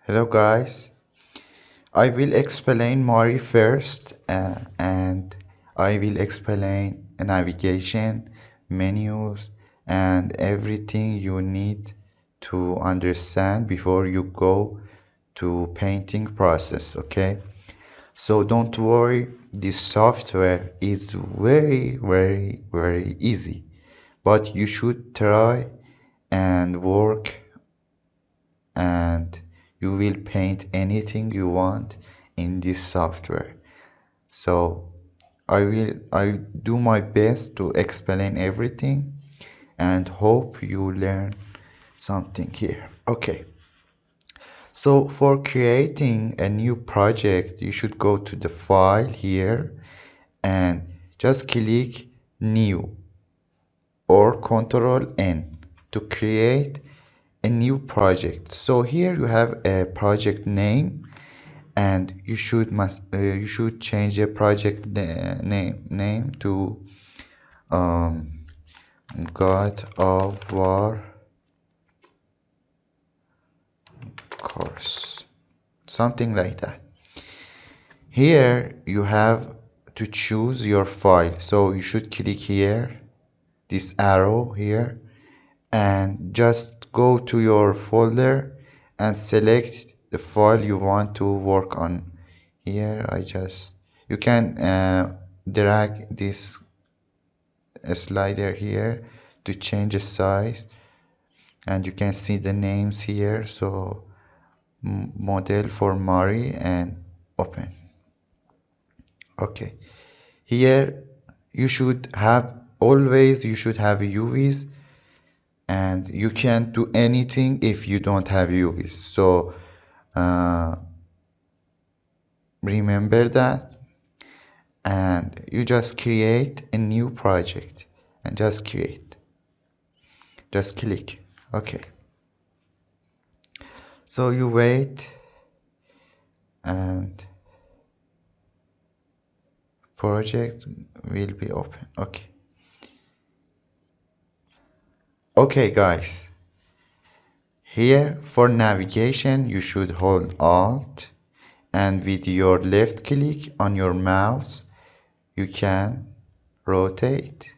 Hello guys, I will explain Mari first and I will explain navigation, menus and everything you need to understand before you go to painting process, okay? So don't worry, this software is very easy, but you should try and work and you will paint anything you want in this software. So I do my best to explain everything and hope you learn something here. Okay. So for creating a new project, you should go to the file here and just click new or Control N to create a new project. So here you have a project name and you should change the project name to um, God of War course, something like that. Here you have to choose your file, so you should click here, this arrow here, and just go to your folder and select the file you want to work on. Here you can drag this slider here to change the size, and you can see the names here. So model for Mari and open. Okay, here you should have UVs, and you can't do anything if you don't have UVs. So uh, remember that, and you just create a new project and just click. Okay, so you wait and project will be open. Okay guys, here for navigation you should hold Alt, and with your left click on your mouse you can rotate.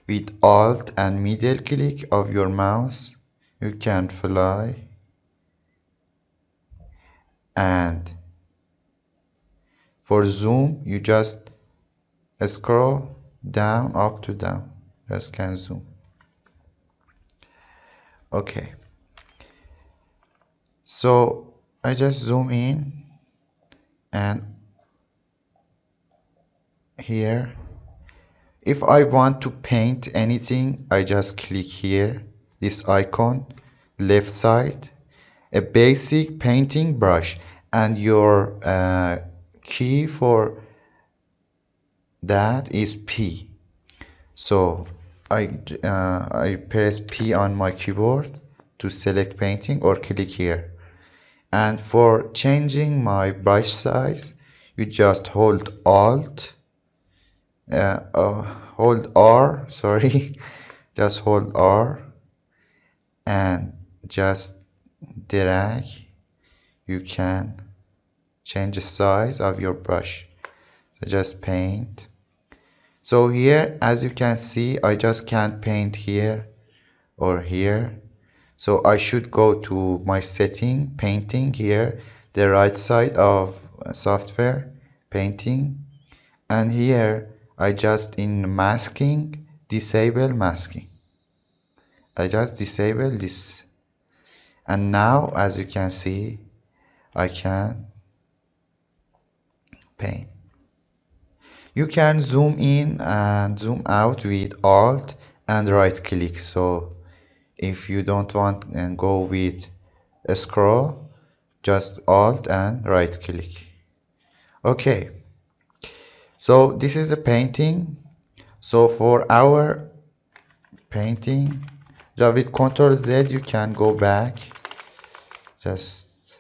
With Alt and middle click of your mouse you can fly, and for zoom you just scroll down up to down, just can zoom. Okay, so I just zoom in, and here if I want to paint anything I just click here, this icon left side, a basic painting brush, and your key for that is P. So I press P on my keyboard to select painting or click here. And for changing my brush size, you just hold Alt, hold R, sorry, just hold R and just drag. You can change the size of your brush. So just paint. So here, as you can see, I just can't paint here or here. So I should go to my setting, painting here, the right side of software, painting. And here, I just in masking, disable masking. I just disable this. And now, as you can see, I can paint. You can zoom in and zoom out with Alt and right click. So if you don't want and go with a scroll, just Alt and right click. Okay, so this is a painting. So for our painting, just with Ctrl Z you can go back. Just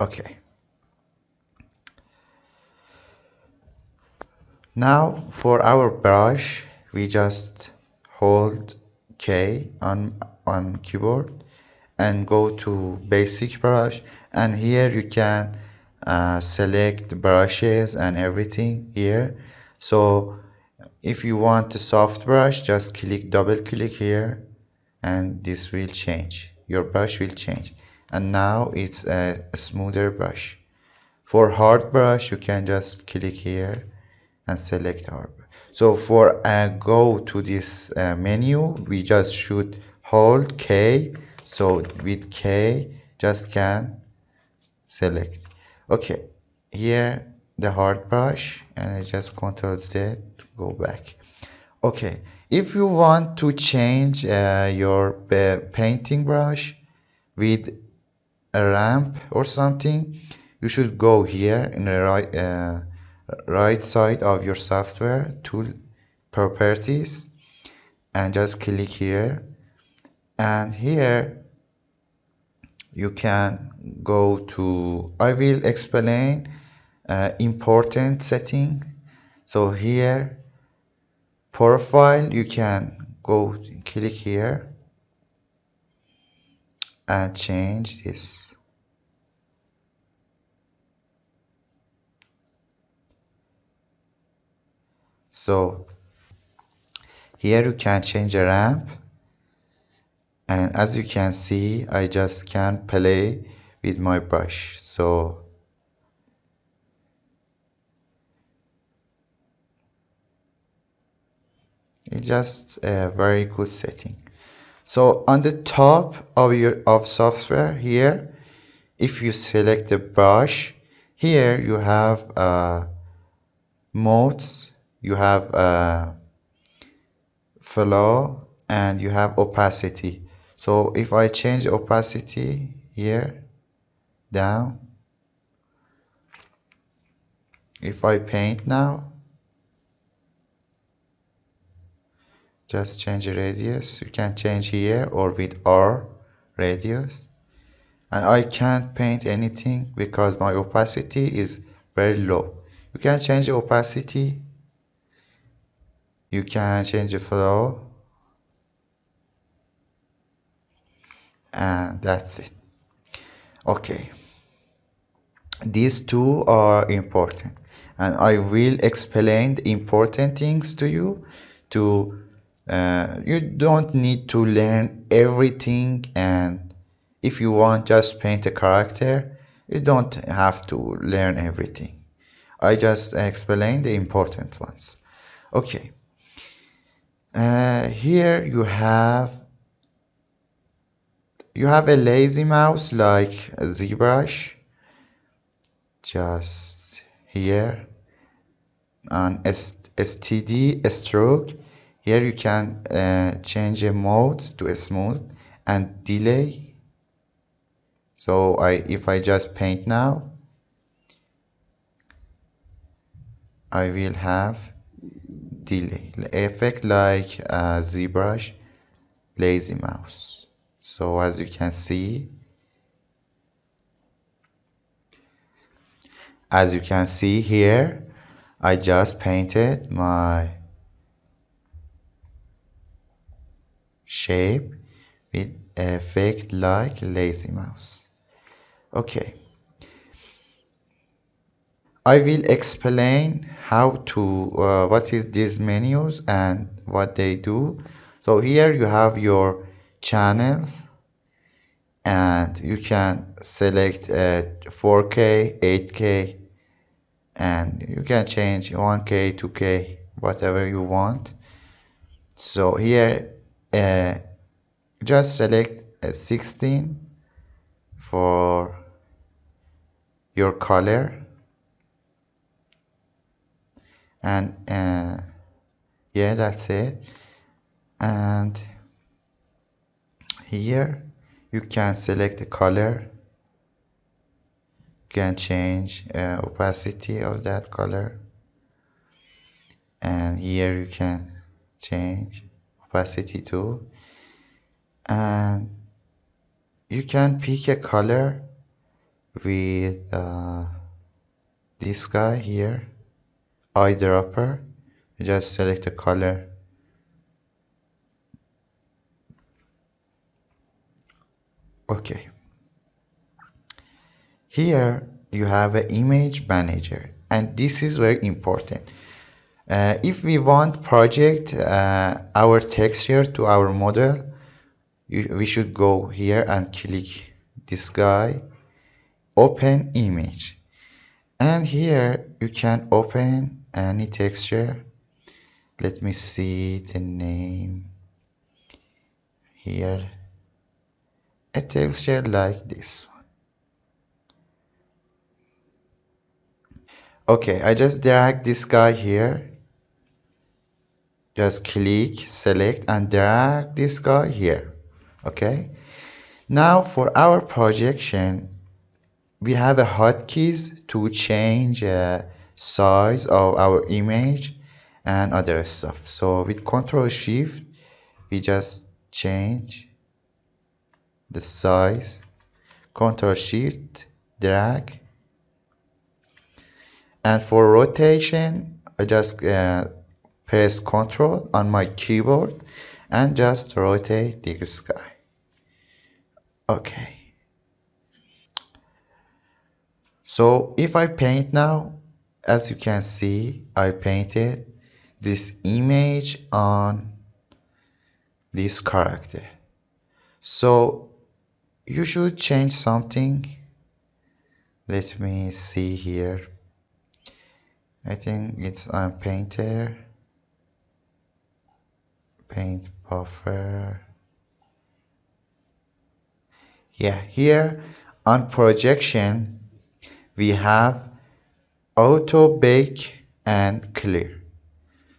okay. Now for our brush, we just hold K on keyboard and go to basic brush, and here you can select brushes and everything here. So if you want a soft brush, just double click here, and this will change. Your brush will change, and now it's a smoother brush. For hard brush, you can just click here and select hard. So for go to this menu, we just should hold K. So with K, just can select. Okay, here the hard brush, and I just Ctrl Z to go back. Okay, if you want to change your painting brush with a ramp or something, you should go here in the right side of your software, tool properties, and just click here, and here you can go to, I will explain important setting. So here profile, you can go click here and change this. So here you can change a ramp, and as you can see, I just can play with my brush. So it's just a very good setting. So on the top of your software here, if you select the brush, here you have modes, you have flow, and you have opacity. So if I change opacity here down, if I paint now, just change the radius. You can change here or with R radius. And I can't paint anything because my opacity is very low. You can change the opacity. You can change the flow. And that's it. Okay. These two are important. And I will explain the important things to you. You don't need to learn everything, and if you want just paint a character, you don't have to learn everything. I just explain the important ones. Okay. Here you have a lazy mouse like a ZBrush. Just here on STD stroke. Here you can change the modes to a smooth and delay. So if I just paint now, I will have delay effect like ZBrush lazy mouse. So as you can see, here, I just painted my shape with effect like lazy mouse. Okay. I will explain how to what is these menus and what they do. So here you have your channels, and you can select 4K, 8K, and you can change 1K, 2K, whatever you want. So here just select 16 for your color, and yeah, that's it. And here you can select the color, you can change opacity of that color, and here you can change opacity too, and you can pick a color with this guy here, eyedropper. You just select a color. Okay, here you have an image manager, and this is very important. If we want project our texture to our model, we should go here and click this guy, open image, and here you can open any texture. Let me see the name here, a texture like this one. Okay, I just drag this guy here, just click, select, and drag this guy here. Okay, now for our projection, we have a hotkeys to change size of our image and other stuff. So with Control Shift, we just change the size. Control Shift, drag, and for rotation, I just press Control on my keyboard and just rotate this guy. Okay. So if I paint now, as you can see, I painted this image on this character. So you should change something. Let me see here. I think it's on painter, paint buffer. Yeah, here on projection, we have auto bake and clear.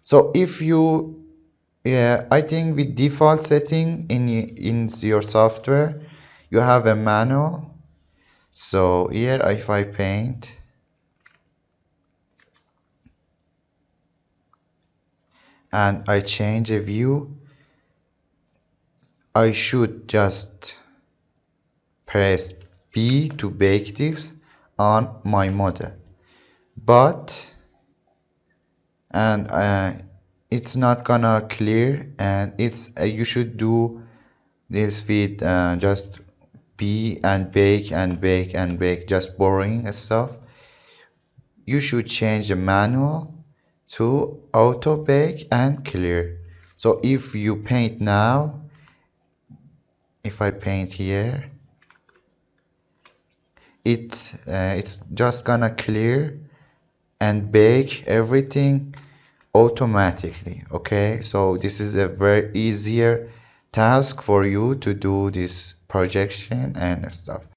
So if you, yeah, I think with default setting in your software, you have a manual. So here, if I paint, and I change a view, I should just press B to bake this on my model. But it's not gonna clear, and it's you should do this with just B and bake and bake and bake, just boring stuff. You should change the manual to auto bake and clear. So if you paint now, if I paint here, it's just gonna clear and bake everything automatically. Okay, so this is a very easier task for you to do this projection and stuff.